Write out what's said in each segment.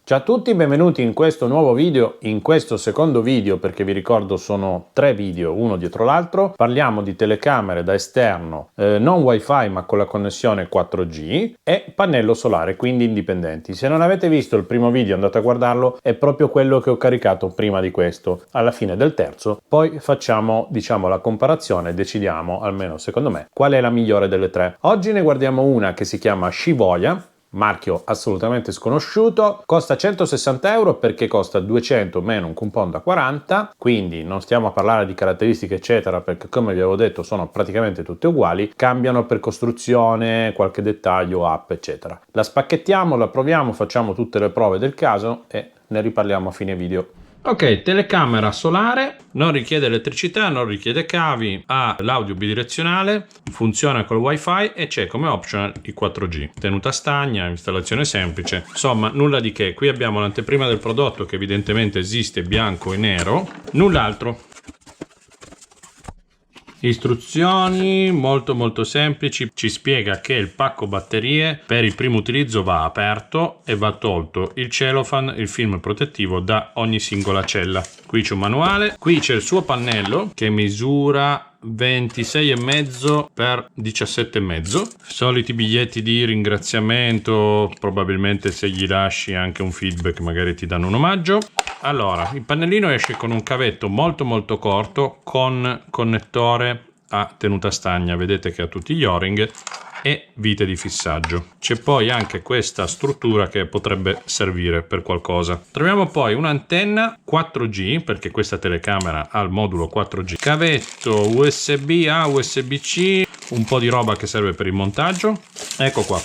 Ciao a tutti, benvenuti in questo nuovo video, in questo secondo video, perché vi ricordo sono 3 video uno dietro l'altro. Parliamo di telecamere da esterno, non wifi ma con la connessione 4G e pannello solare, quindi indipendenti. Se non avete visto il primo video andate a guardarlo, è proprio quello che ho caricato prima di questo, alla fine del terzo. Poi facciamo la comparazione e decidiamo, almeno secondo me, qual è la migliore delle 3. Oggi ne guardiamo una che si chiama Shivoya, marchio assolutamente sconosciuto, costa 160 euro perché costa 200 meno un coupon da 40, quindi non stiamo a parlare di caratteristiche eccetera, perché come vi avevo detto sono praticamente tutte uguali, cambiano per costruzione, qualche dettaglio, app eccetera. La spacchettiamo, la proviamo, facciamo tutte le prove del caso e ne riparliamo a fine video. Ok, telecamera solare, non richiede elettricità, non richiede cavi, ha l'audio bidirezionale, funziona col wifi e c'è come optional il 4G. Tenuta stagna, installazione semplice, insomma nulla di che. Qui abbiamo l'anteprima del prodotto che evidentemente esiste bianco e nero, null'altro. Istruzioni molto semplici, ci spiega che il pacco batterie per il primo utilizzo va aperto e va tolto il cellophane, il film protettivo da ogni singola cella. Qui c'è un manuale, qui c'è il suo pannello che misura 26,5 x 17,5. Soliti biglietti di ringraziamento, probabilmente se gli lasci anche un feedback magari ti danno un omaggio. Allora, il pannellino esce con un cavetto molto corto con connettore a tenuta stagna, vedete che ha tutti gli o-ring e vite di fissaggio. C'è poi anche questa struttura che potrebbe servire per qualcosa. Troviamo poi un'antenna 4G, perché questa telecamera ha il modulo 4G, cavetto USB A, USB-C, un po' di roba che serve per il montaggio. Ecco qua.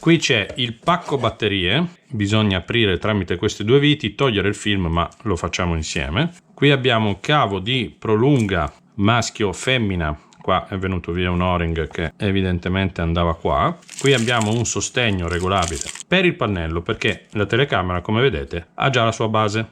Qui c'è il pacco batterie, bisogna aprire tramite queste due viti, togliere il film, ma lo facciamo insieme. Qui abbiamo un cavo di prolunga maschio-femmina, qua è venuto via un o-ring che evidentemente andava qua. Qui abbiamo un sostegno regolabile per il pannello, perché la telecamera, come vedete, ha già la sua base.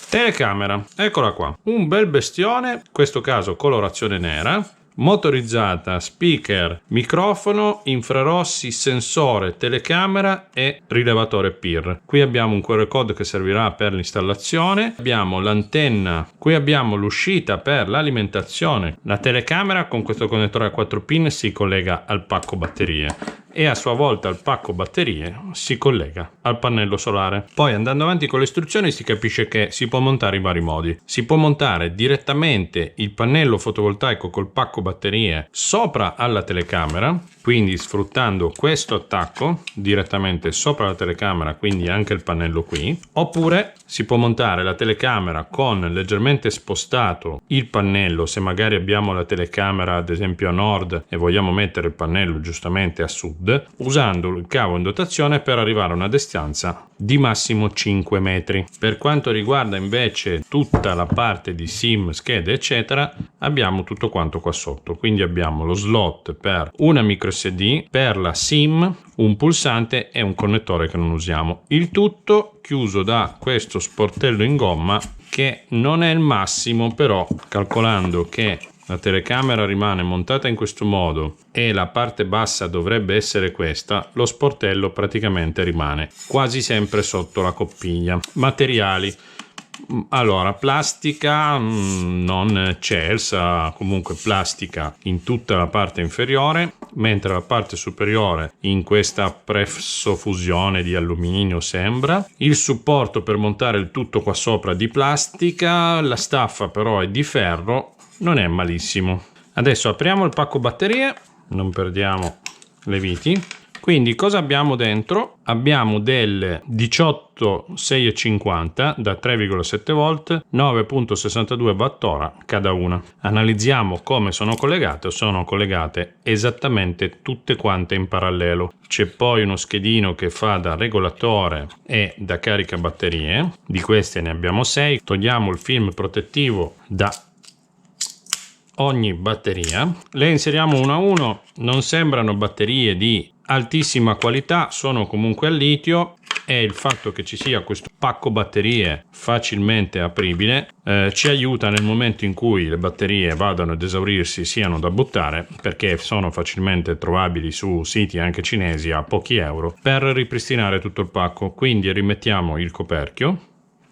Telecamera, eccola qua, un bel bestione, in questo caso colorazione nera, motorizzata, speaker, microfono, infrarossi, sensore, telecamera e rilevatore PIR. Qui abbiamo un QR code che servirà per l'installazione, abbiamo l'antenna, qui abbiamo l'uscita per l'alimentazione. La telecamera con questo connettore a 4 pin si collega al pacco batterie e a sua volta il pacco batterie si collega al pannello solare. Poi andando avanti con le istruzioni si capisce che si può montare in vari modi. Si può montare direttamente il pannello fotovoltaico col pacco batterie sopra alla telecamera, quindi sfruttando questo attacco direttamente sopra la telecamera, quindi anche il pannello qui. Oppure si può montare la telecamera con leggermente spostato il pannello, se magari abbiamo la telecamera ad esempio a nord e vogliamo mettere il pannello giustamente a sud, usando il cavo in dotazione per arrivare a una distanza di massimo 5 metri. Per quanto riguarda invece tutta la parte di SIM, schede eccetera, abbiamo tutto quanto qua sotto, quindi abbiamo lo slot per una micro SD, per la SIM, un pulsante e un connettore che non usiamo. Il tutto chiuso da questo sportello in gomma che non è il massimo, però calcolando che la telecamera rimane montata in questo modo e la parte bassa dovrebbe essere questa, lo sportello praticamente rimane quasi sempre sotto la coppiglia. Materiali. Allora, plastica non Celsa, comunque plastica in tutta la parte inferiore, mentre la parte superiore in questa prefsofusione di alluminio sembra. Il supporto per montare il tutto qua sopra di plastica, la staffa però è di ferro, non è malissimo. Adesso apriamo il pacco batterie, non perdiamo le viti. Quindi cosa abbiamo dentro? Abbiamo delle 18650 da 3,7 volt, 9,62 Wh cada una. Analizziamo come sono collegate. Sono collegate esattamente tutte quante in parallelo. C'è poi uno schedino che fa da regolatore e da carica batterie. Di queste ne abbiamo 6. Togliamo il film protettivo da ogni batteria, le inseriamo uno a uno. Non sembrano batterie di altissima qualità, sono comunque al litio, è il fatto che ci sia questo pacco batterie facilmente apribile, ci aiuta nel momento in cui le batterie vadano ad esaurirsi, siano da buttare, perché sono facilmente trovabili su siti anche cinesi a pochi euro, per ripristinare tutto il pacco. Quindi rimettiamo il coperchio,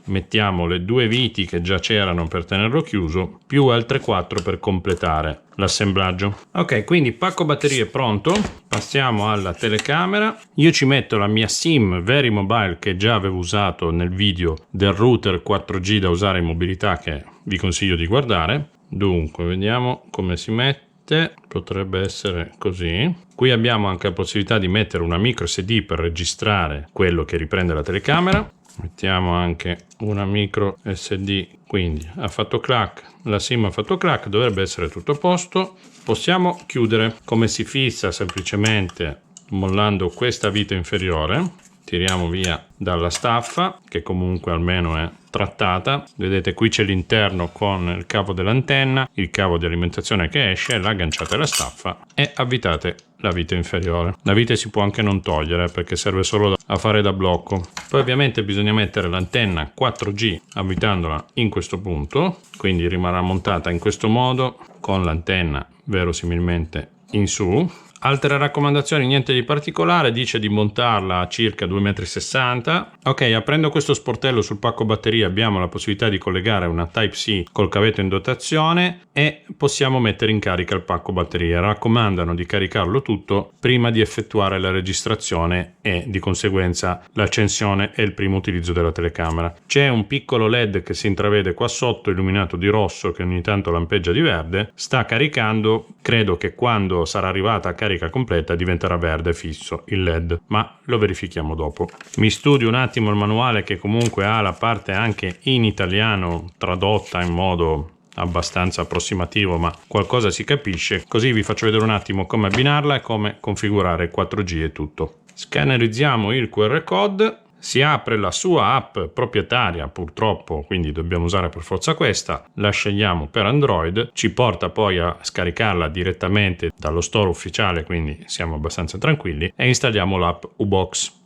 mettiamo le 2 viti che già c'erano per tenerlo chiuso, più altre 4 per completare l'assemblaggio. Ok, quindi pacco batterie pronto. Passiamo alla telecamera. Io ci metto la mia SIM Verimobile che già avevo usato nel video del router 4G da usare in mobilità, che vi consiglio di guardare. Dunque, vediamo come si mette. Potrebbe essere così. Qui abbiamo anche la possibilità di mettere una micro SD per registrare quello che riprende la telecamera. Mettiamo anche una micro SD, quindi ha fatto clac, la SIM ha fatto clac, dovrebbe essere tutto a posto. Possiamo chiudere. Come si fissa? Semplicemente mollando questa vita inferiore, tiriamo via dalla staffa, che comunque almeno è trattata. Vedete, qui c'è l'interno con il cavo dell'antenna, il cavo di alimentazione che esce, l'agganciate alla staffa e avvitate la vite inferiore. La vite si può anche non togliere perché serve solo a fare da blocco. Poi ovviamente bisogna mettere l'antenna 4G avvitandola in questo punto, quindi rimarrà montata in questo modo con l'antenna verosimilmente in su. Altre raccomandazioni, niente di particolare, dice di montarla a circa 2,60 m. Ok, aprendo questo sportello sul pacco batteria abbiamo la possibilità di collegare una Type-C col cavetto in dotazione e possiamo mettere in carica il pacco batteria. Raccomandano di caricarlo tutto prima di effettuare la registrazione e di conseguenza l'accensione e il primo utilizzo della telecamera. C'è un piccolo LED che si intravede qua sotto, illuminato di rosso, che ogni tanto lampeggia di verde. Sta caricando, credo che quando sarà arrivata a carica completa diventerà verde fisso il LED, ma lo verifichiamo dopo. Mi studio un attimo il manuale, che comunque ha la parte anche in italiano tradotta in modo abbastanza approssimativo, ma qualcosa si capisce, così vi faccio vedere un attimo come abbinarla e come configurare il 4G e tutto. Scannerizziamo il QR code. Si apre la sua app proprietaria, purtroppo, quindi dobbiamo usare per forza questa. La scegliamo per Android, ci porta poi a scaricarla direttamente dallo store ufficiale, quindi siamo abbastanza tranquilli, e installiamo l'app U-Box.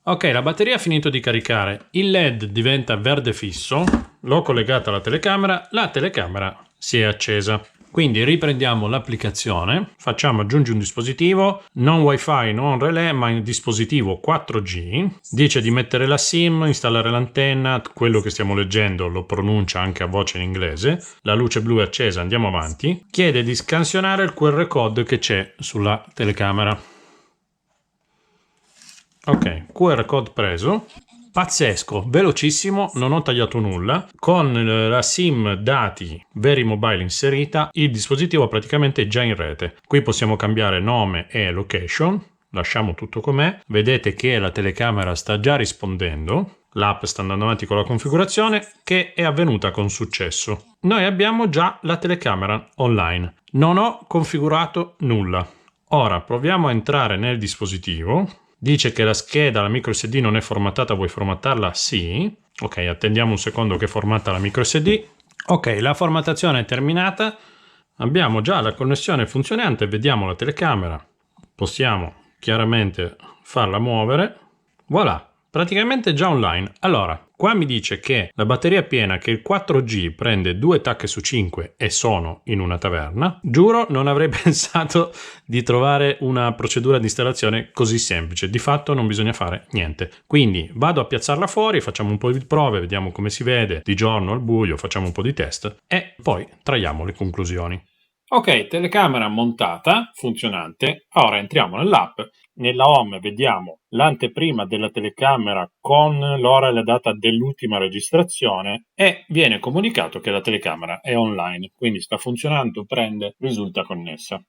Ok, la batteria ha finito di caricare, il LED diventa verde fisso, l'ho collegata alla telecamera, la telecamera si è accesa. Quindi riprendiamo l'applicazione, facciamo aggiungi un dispositivo, non wifi, non relè, ma il dispositivo 4G, dice di mettere la SIM, installare l'antenna, quello che stiamo leggendo lo pronuncia anche a voce in inglese, la luce blu è accesa, andiamo avanti, chiede di scansionare il QR code che c'è sulla telecamera. Ok, QR code preso. Pazzesco, velocissimo, non ho tagliato nulla. Con la SIM dati Verimobile inserita, il dispositivo è praticamente già in rete. Qui possiamo cambiare nome e location, lasciamo tutto com'è. Vedete che la telecamera sta già rispondendo, l'app sta andando avanti con la configurazione, che è avvenuta con successo. Noi abbiamo già la telecamera online, non ho configurato nulla. Ora proviamo a entrare nel dispositivo. Dice che la scheda, la micro SD non è formattata, vuoi formattarla? Sì. Ok, attendiamo un secondo che formata la micro SD. Ok, la formattazione è terminata. Abbiamo già la connessione funzionante, vediamo la telecamera. Possiamo chiaramente farla muovere. Voilà, praticamente già online. Allora, qua mi dice che la batteria è piena, che il 4G prende 2 tacche su 5 e sono in una taverna. Giuro, non avrei pensato di trovare una procedura di installazione così semplice. Di fatto non bisogna fare niente. Quindi vado a piazzarla fuori, facciamo un po' di prove, vediamo come si vede, di giorno al buio, facciamo un po' di test e poi traiamo le conclusioni. Ok, telecamera montata, funzionante. Ora entriamo nell'app. Nella home vediamo l'anteprima della telecamera con l'ora e la data dell'ultima registrazione e viene comunicato che la telecamera è online, quindi sta funzionando, prende, risulta connessa.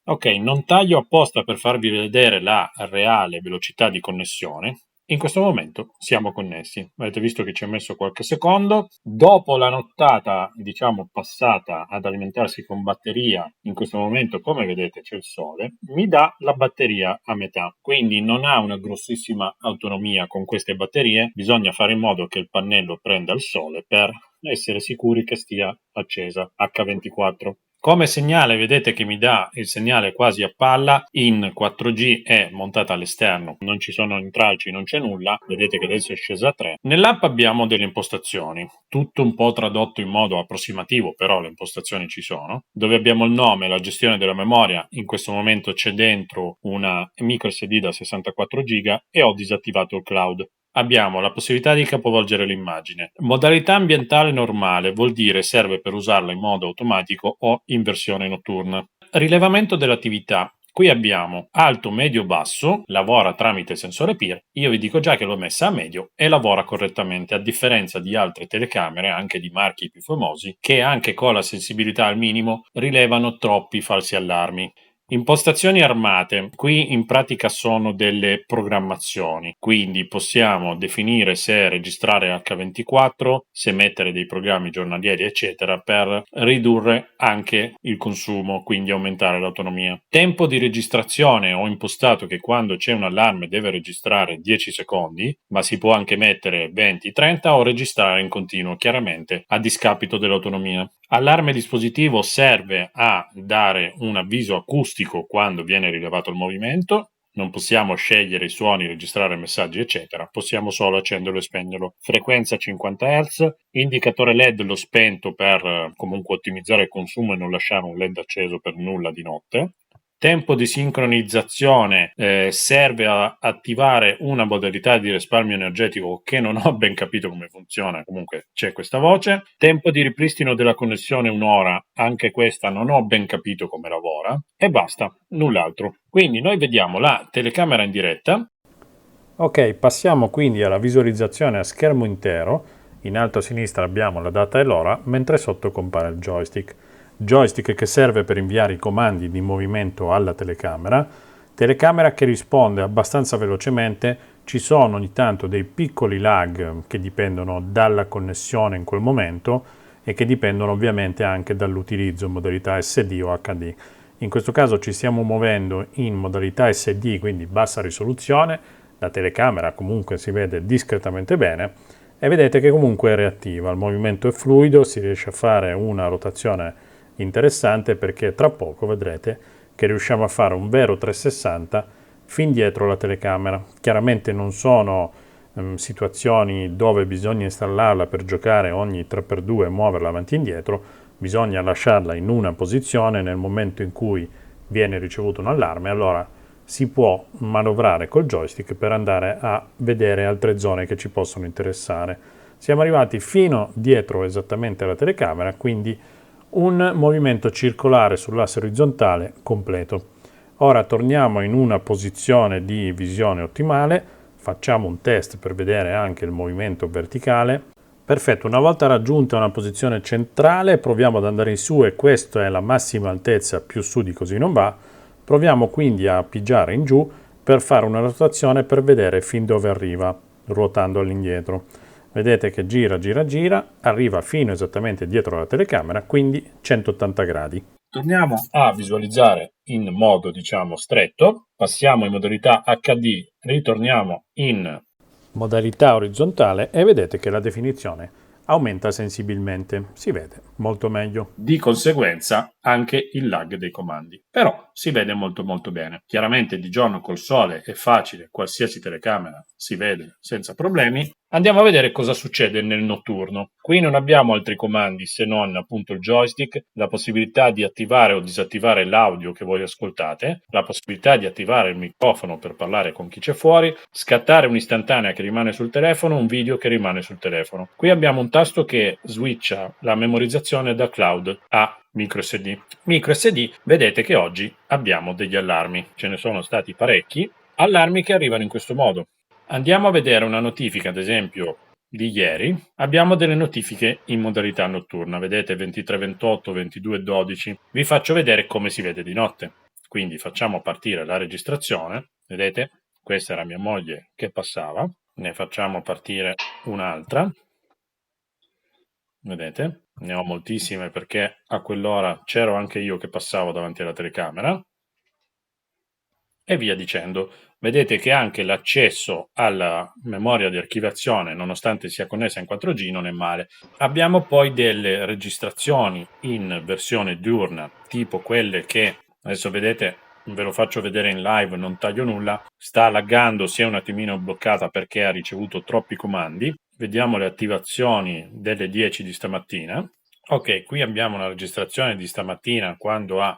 Ok, non taglio apposta per farvi vedere la reale velocità di connessione. In questo momento siamo connessi. Avete visto che ci ha messo qualche secondo. Dopo la nottata, diciamo, passata ad alimentarsi con batteria, in questo momento, come vedete, c'è il sole, mi dà la batteria a metà. Quindi non ha una grossissima autonomia con queste batterie. Bisogna fare in modo che il pannello prenda il sole per essere sicuri che stia accesa H24. Come segnale vedete che mi dà il segnale quasi a palla in 4G, è montata all'esterno, non ci sono intralci, non c'è nulla, vedete che adesso è scesa a 3. Nell'app abbiamo delle impostazioni, tutto un po' tradotto in modo approssimativo, però le impostazioni ci sono, dove abbiamo il nome, la gestione della memoria. In questo momento c'è dentro una micro SD da 64 GB e ho disattivato il cloud. Abbiamo la possibilità di capovolgere l'immagine. Modalità ambientale normale vuol dire serve per usarla in modo automatico o in versione notturna. Rilevamento dell'attività. Qui abbiamo alto, medio, basso, lavora tramite sensore PIR. Io vi dico già che l'ho messa a medio e lavora correttamente, a differenza di altre telecamere, anche di marchi più famosi, che anche con la sensibilità al minimo rilevano troppi falsi allarmi. Impostazioni armate, qui in pratica sono delle programmazioni, quindi possiamo definire se registrare H24, se mettere dei programmi giornalieri eccetera per ridurre anche il consumo, quindi aumentare l'autonomia. Tempo di registrazione, ho impostato che quando c'è un allarme deve registrare 10 secondi, ma si può anche mettere 20-30 o registrare in continuo, chiaramente a discapito dell'autonomia. Allarme dispositivo serve a dare un avviso acustico quando viene rilevato il movimento. Non possiamo scegliere i suoni, registrare messaggi, eccetera. Possiamo solo accenderlo e spegnerlo. Frequenza 50 Hz, indicatore LED l'ho spento per comunque ottimizzare il consumo e non lasciare un LED acceso per nulla di notte. Tempo di sincronizzazione serve a attivare una modalità di risparmio energetico che non ho ben capito come funziona, comunque c'è questa voce. Tempo di ripristino della connessione 1 ora, anche questa non ho ben capito come lavora. E basta, null'altro. Quindi noi vediamo la telecamera in diretta. Ok, passiamo quindi alla visualizzazione a schermo intero. In alto a sinistra abbiamo la data e l'ora, mentre sotto compare il joystick. Joystick che serve per inviare i comandi di movimento alla telecamera. Telecamera che risponde abbastanza velocemente. Ci sono ogni tanto dei piccoli lag che dipendono dalla connessione in quel momento e che dipendono ovviamente anche dall'utilizzo in modalità SD o HD. In questo caso ci stiamo muovendo in modalità SD, quindi bassa risoluzione. La telecamera comunque si vede discretamente bene e vedete che comunque è reattiva, il movimento è fluido, si riesce a fare una rotazione interessante perché tra poco vedrete che riusciamo a fare un vero 360 fin dietro la telecamera. Chiaramente non sono situazioni dove bisogna installarla per giocare ogni 3x2 e muoverla avanti e indietro, bisogna lasciarla in una posizione nel momento in cui viene ricevuto un allarme, allora si può manovrare col joystick per andare a vedere altre zone che ci possono interessare. Siamo arrivati fino dietro esattamente alla telecamera, quindi un movimento circolare sull'asse orizzontale completo. Ora torniamo in una posizione di visione ottimale, facciamo un test per vedere anche il movimento verticale. Perfetto, una volta raggiunta una posizione centrale proviamo ad andare in su e questa è la massima altezza, più su di così non va. Proviamo quindi a pigiare in giù per fare una rotazione per vedere fin dove arriva, ruotando all'indietro. Vedete che gira, gira, gira, arriva fino esattamente dietro la telecamera, quindi 180 gradi. Torniamo a visualizzare in modo, diciamo, stretto, passiamo in modalità HD, ritorniamo in Modalità orizzontale e vedete che la definizione aumenta sensibilmente, si vede molto meglio. Di conseguenza anche il lag dei comandi. Però si vede molto molto bene. Chiaramente di giorno col sole è facile, qualsiasi telecamera si vede senza problemi. Andiamo a vedere cosa succede nel notturno. Qui non abbiamo altri comandi se non appunto il joystick, la possibilità di attivare o disattivare l'audio che voi ascoltate, la possibilità di attivare il microfono per parlare con chi c'è fuori, scattare un'istantanea che rimane sul telefono, un video che rimane sul telefono. Qui abbiamo un tasto che switcha la memorizzazione da cloud a microSD. MicroSD, vedete che oggi abbiamo degli allarmi, ce ne sono stati parecchi, allarmi che arrivano in questo modo. Andiamo a vedere una notifica, ad esempio, di ieri. Abbiamo delle notifiche in modalità notturna, vedete 23:28, 22:12. Vi faccio vedere come si vede di notte. Quindi facciamo partire la registrazione, vedete? Questa era mia moglie che passava. Ne facciamo partire un'altra. Vedete? Ne ho moltissime perché a quell'ora c'ero anche io che passavo davanti alla telecamera. e via dicendo. Vedete che anche l'accesso alla memoria di archiviazione, nonostante sia connessa in 4G, non è male. Abbiamo poi delle registrazioni in versione diurna, tipo quelle che adesso vedete, ve lo faccio vedere in live, non taglio nulla, sta laggando, si è un attimino bloccata perché ha ricevuto troppi comandi. Vediamo le attivazioni delle 10 di stamattina. Ok, qui abbiamo una registrazione di stamattina quando ha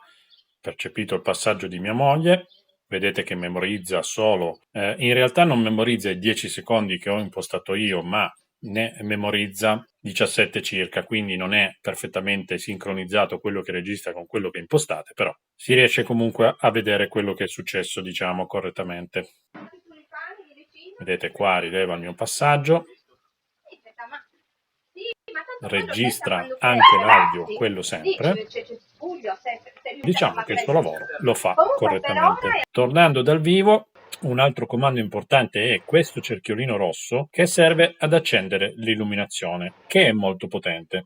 percepito il passaggio di mia moglie. Vedete che memorizza solo, in realtà non memorizza i 10 secondi che ho impostato io, ma ne memorizza 17 circa, quindi non è perfettamente sincronizzato quello che registra con quello che impostate, però si riesce comunque a vedere quello che è successo, diciamo, correttamente. Vedete qua rileva il mio passaggio, registra anche l'audio, quello sempre. Diciamo che il suo lavoro lo fa correttamente. Tornando dal vivo, un altro comando importante è questo cerchiolino rosso che serve ad accendere l'illuminazione, che è molto potente.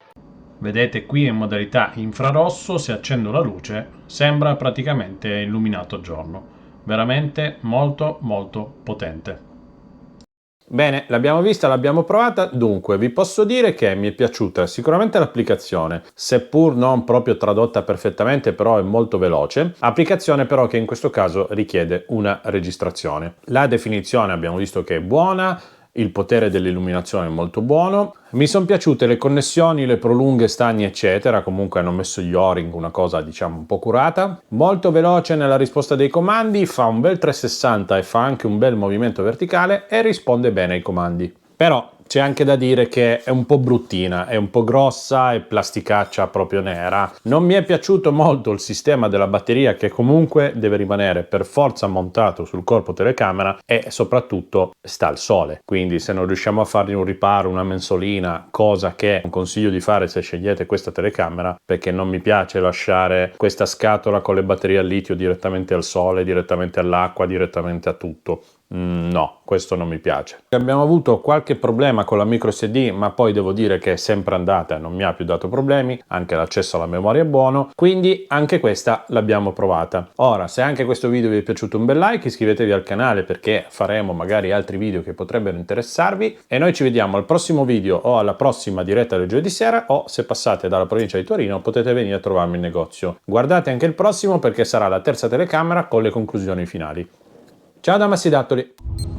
Vedete qui in modalità infrarosso, se accendo la luce sembra praticamente illuminato giorno. Veramente molto molto potente. Bene, l'abbiamo vista, l'abbiamo provata, dunque vi posso dire che mi è piaciuta sicuramente l'applicazione, seppur non proprio tradotta perfettamente, però è molto veloce, applicazione però che in questo caso richiede una registrazione. La definizione abbiamo visto che è buona, il potere dell'illuminazione è molto buono, mi sono piaciute le connessioni, le prolunghe stagni eccetera, comunque hanno messo gli O-ring, una cosa diciamo un po' curata, molto veloce nella risposta dei comandi, fa un bel 360 e fa anche un bel movimento verticale e risponde bene ai comandi. Però c'è anche da dire che è un po' bruttina, è un po' grossa e plasticaccia proprio nera. Non mi è piaciuto molto il sistema della batteria che comunque deve rimanere per forza montato sul corpo telecamera e soprattutto sta al sole. Quindi se non riusciamo a fargli un riparo, una mensolina, cosa che non consiglio di fare se scegliete questa telecamera, perché non mi piace lasciare questa scatola con le batterie al litio direttamente al sole, direttamente all'acqua, direttamente a tutto. No, questo non mi piace. Abbiamo avuto qualche problema con la micro SD, ma poi devo dire che è sempre andata e non mi ha più dato problemi, anche l'accesso alla memoria è buono, quindi anche questa l'abbiamo provata. Ora, se anche questo video vi è piaciuto, un bel like, iscrivetevi al canale perché faremo magari altri video che potrebbero interessarvi e noi ci vediamo al prossimo video o alla prossima diretta del giovedì sera, o se passate dalla provincia di Torino potete venire a trovarmi in negozio. Guardate anche il prossimo perché sarà la terza telecamera con le conclusioni finali. Ciao da Massi Dattoli!